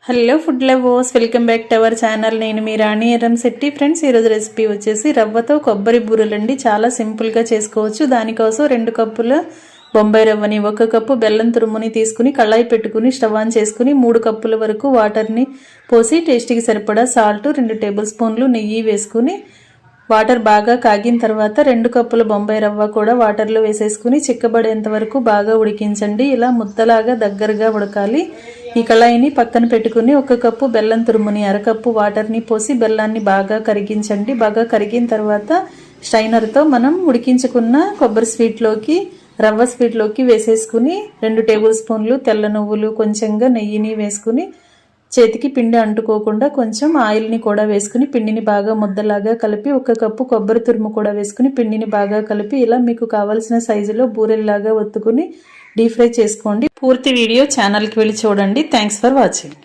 Hello food lovers, welcome back to our channel. నేను మీ రాణి Erramsetti. Friends, ఈరోజు recipe వచ్చేసి రవ్వతో కొబ్బరి బూరెలండి. చాలా సింపుల్గా చేసుకోవచ్చు. దానికోసం 2 కప్పుల బొంబాయి రవ్వని, 1 కప్పు బెల్లం తురుముని తీసుకుని కళాయి పెట్టుకుని స్టవ్ ఆన్ చేసుకుని 3 కప్పుల వరకు వాటర్ని పోసి టేస్ట్కి సరిపడా సాల్ట్, 2 టేబుల్ స్పూన్లు నెయ్యి వేసుకుని వాటర్ బాగా కాగిన తర్వాత 2 కప్పుల బొంబాయి రవ్వ కూడా వాటర్లో వేసేసుకుని చిక్కబడేంత వరకు బాగా ఉడికించండి. ఇలా ముద్దలాగా దగ్గరగా ఉడకాలి. ఈ కళాయిని పక్కన పెట్టుకుని 1 కప్పు బెల్లం తురుముని, 1/2 కప్పు వాటర్ని పోసి బెల్లాన్ని బాగా కరిగించండి. బాగా కరిగిన తర్వాత స్ట్రైనర్తో మనం ఉడికించుకున్న కొబ్బరి స్వీట్లోకి, రవ్వ స్వీట్లోకి వేసేసుకుని 2 టేబుల్ స్పూన్లు తెల్ల నువ్వులు, కొంచెంగా నెయ్యిని వేసుకుని చేతికి పిండి అంటుకోకుండా కొంచెం ఆయిల్ని కూడా వేసుకుని పిండిని బాగా ముద్దలాగా కలిపి 1 కప్పు కొబ్బరి తురుము కూడా వేసుకుని పిండిని బాగా కలిపి ఇలా మీకు కావాల్సిన సైజులో బూరెల్లాగా ఒత్తుకుని డీప్ ఫ్రై చేసుకోండి. పూర్తి వీడియో ఛానల్కి వెళ్ళి చూడండి. Thanks for watching.